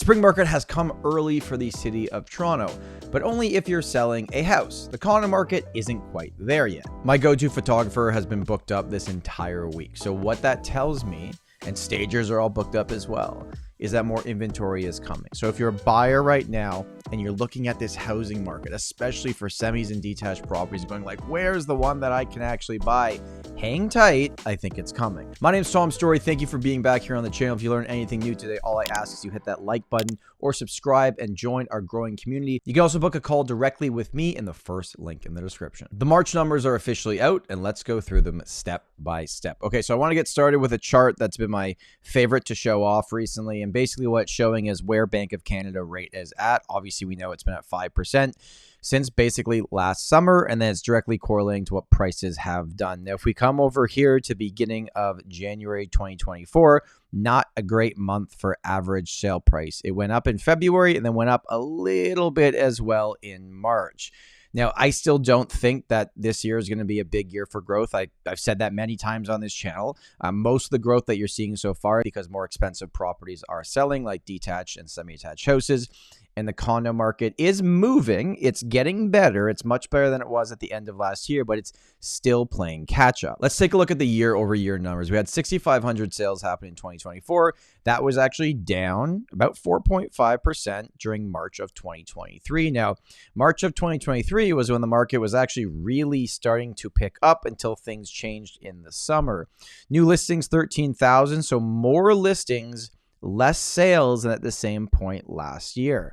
Spring market has come early for the city of Toronto, but only if you're selling a house. The condo market isn't quite there yet. My go-to photographer has been booked up this entire week. So what that tells me, and stagers are all booked up as well, is that more inventory is coming. So if you're a buyer right now and you're looking at this housing market, especially for semis and detached properties, going like, where's the one that I can actually buy? Hang tight, I think it's coming. My name's Tom Storey. Thank you for being back here on the channel. If you learned anything new today, all I ask is you hit that like button or subscribe and join our growing community. You can also book a call directly with me in the first link in the description. The March numbers are officially out, and let's go through them step by step. Okay, so I want to get started with a chart that's been my favorite to show off recently, and basically what it's showing is where Bank of Canada rate is at. Obviously, we know it's been at 5% since basically last summer, and then it's directly correlating to what prices have done. Now, if we come over here to beginning of January 2024, not a great month for average sale price. It went up in February and then went up a little bit as well in March. Now, I still don't think that this year is going to be a big year for growth. I've said that many times on this channel. Most of the growth that you're seeing so far, because more expensive properties are selling, like detached and semi-detached houses, and the condo market is moving. It's getting better. It's much better than it was at the end of last year, but it's still playing catch up. Let's take a look at the year-over-year numbers. We had 6,500 sales happen in 2024. That was actually down about 4.5% during March of 2023. Now, March of 2023 was when the market was actually really starting to pick up until things changed in the summer. New listings, 13,000. So more listings, less sales than at the same point last year.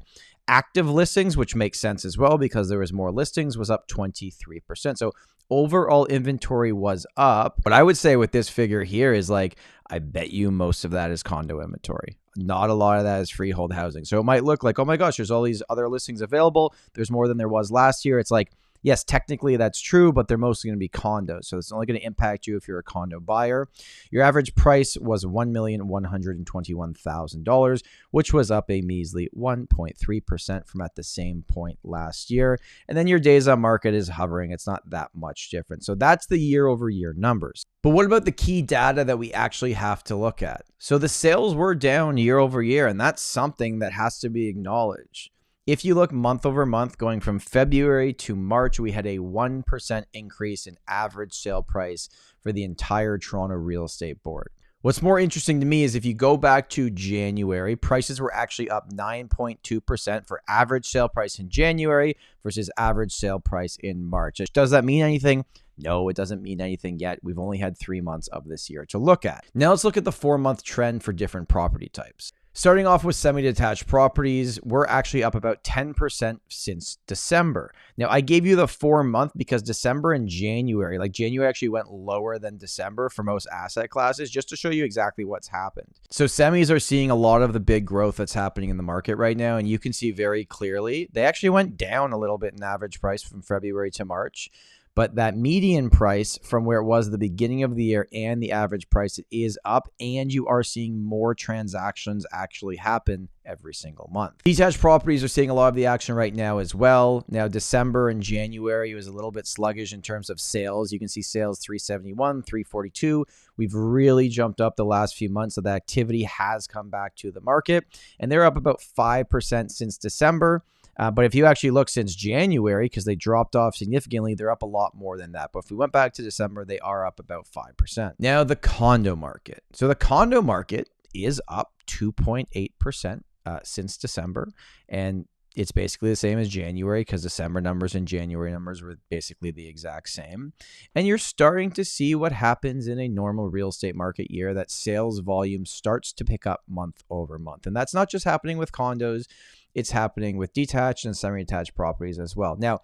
Active listings, which makes sense as well because there was more listings, was up 23%. So overall inventory was up. But I would say with this figure here is like, I bet you most of that is condo inventory. Not a lot of that is freehold housing. So it might look like, oh my gosh, there's all these other listings available. There's more than there was last year. It's like, yes, technically that's true, but they're mostly going to be condos. So it's only going to impact you if you're a condo buyer. Your average price was $1,121,000, which was up a measly 1.3% from at the same point last year. And then your days on market is hovering. It's not that much different. So that's the year over year numbers. But what about the key data that we actually have to look at? So the sales were down year over year, and that's something that has to be acknowledged. If you look month over month, going from February to March, we had a 1% increase in average sale price for the entire Toronto Real Estate Board. What's more interesting to me is if you go back to January, prices were actually up 9.2% for average sale price in January versus average sale price in March. Does that mean anything? No, it doesn't mean anything yet. We've only had 3 months of this year to look at. Now let's look at the 4-month trend for different property types. Starting off with semi-detached properties, we're actually up about 10% since December. Now, I gave you the 4-month because December and January, like January actually went lower than December for most asset classes, just to show you exactly what's happened. So semis are seeing a lot of the big growth that's happening in the market right now, and you can see very clearly, they actually went down a little bit in average price from February to March. But that median price from where it was at the beginning of the year and the average price is up, and you are seeing more transactions actually happen every single month. Detached properties are seeing a lot of the action right now as well. Now, December and January was a little bit sluggish in terms of sales. You can see sales 371, 342. We've really jumped up the last few months, so the activity has come back to the market, and they're up about 5% since December. But if you actually look since January, because they dropped off significantly, they're up a lot more than that. But if we went back to December, they are up about 5%. Now, the condo market. So the condo market is up 2.8% since December. And it's basically the same as January because December numbers and January numbers were basically the exact same. And you're starting to see what happens in a normal real estate market year, that sales volume starts to pick up month over month. And that's not just happening with condos. It's happening with detached and semi-detached properties as well. Now,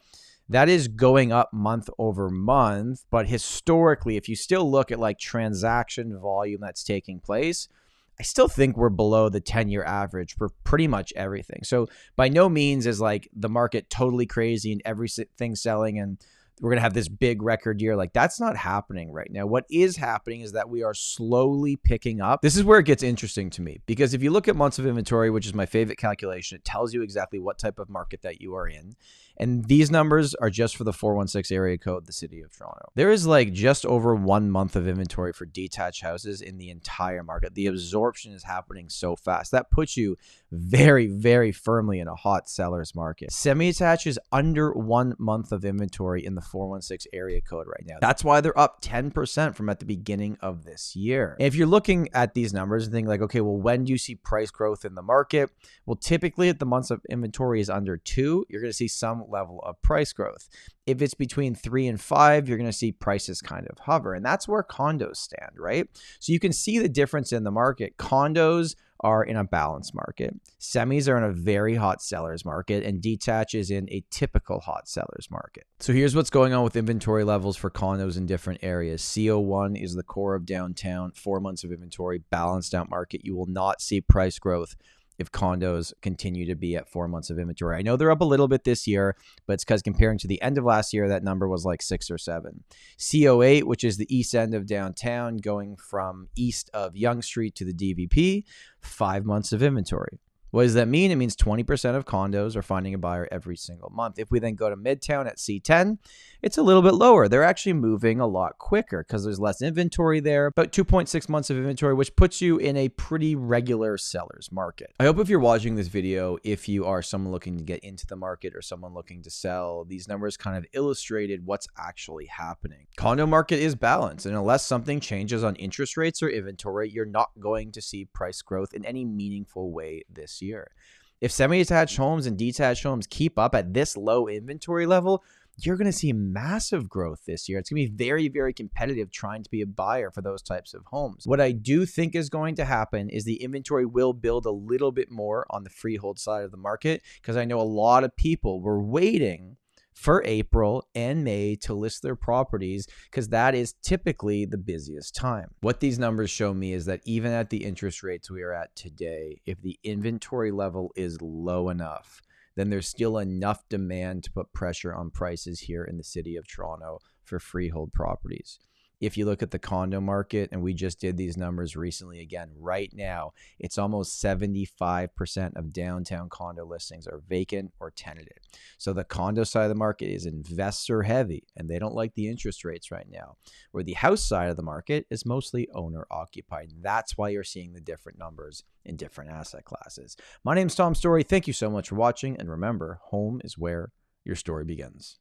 that is going up month over month, but historically, if you still look at like transaction volume that's taking place, I still think we're below the 10-year average for pretty much everything. So by no means is like the market totally crazy and everything selling and we're going to have this big record year. Like, that's not happening right now. What is happening is that we are slowly picking up. This is where it gets interesting to me, because if you look at months of inventory, which is my favorite calculation, it tells you exactly what type of market that you are in. And these numbers are just for the 416 area code, the city of Toronto. There is like just over 1 month of inventory for detached houses in the entire market. The absorption is happening so fast. That puts you very, very firmly in a hot seller's market. Semi-detached is under 1 month of inventory in the 416 area code right now. That's why they're up 10% from at the beginning of this year. And if you're looking at these numbers and think like, okay, well, when do you see price growth in the market? Well, typically at the months of inventory is under 2, you're going to see some level of price growth. If it's between 3 and 5, you're going to see prices kind of hover. And that's where condos stand, right? So you can see the difference in the market. Condos are in a balanced market. Semis are in a very hot seller's market, and detached is in a typical hot seller's market. So here's what's going on with inventory levels for condos in different areas. CO1 is the core of downtown, 4 months of inventory, balanced out market. You will not see price growth if condos continue to be at 4 months of inventory. I know they're up a little bit this year, but it's because comparing to the end of last year, that number was like 6 or 7. CO8, which is the east end of downtown, going from east of Yonge Street to the DVP, 5 months of inventory. What does that mean? It means 20% of condos are finding a buyer every single month. If we then go to Midtown at C10, it's a little bit lower. They're actually moving a lot quicker because there's less inventory there, about 2.6 months of inventory, which puts you in a pretty regular seller's market. I hope if you're watching this video, if you are someone looking to get into the market or someone looking to sell, these numbers kind of illustrated what's actually happening. Condo market is balanced, and unless something changes on interest rates or inventory, you're not going to see price growth in any meaningful way this year. If semi-detached homes and detached homes keep up at this low inventory level, you're going to see massive growth this year. It's going to be very, very competitive trying to be a buyer for those types of homes. What I do think is going to happen is the inventory will build a little bit more on the freehold side of the market, because I know a lot of people were waiting for April and May to list their properties, because that is typically the busiest time. What these numbers show me is that even at the interest rates we are at today, if the inventory level is low enough, then there's still enough demand to put pressure on prices here in the city of Toronto for freehold properties. If you look at the condo market, and we just did these numbers recently again, right now, it's almost 75% of downtown condo listings are vacant or tenanted. So the condo side of the market is investor heavy, and they don't like the interest rates right now, where the house side of the market is mostly owner occupied. That's why you're seeing the different numbers in different asset classes. My name's Tom Storey. Thank you so much for watching. And remember, home is where your story begins.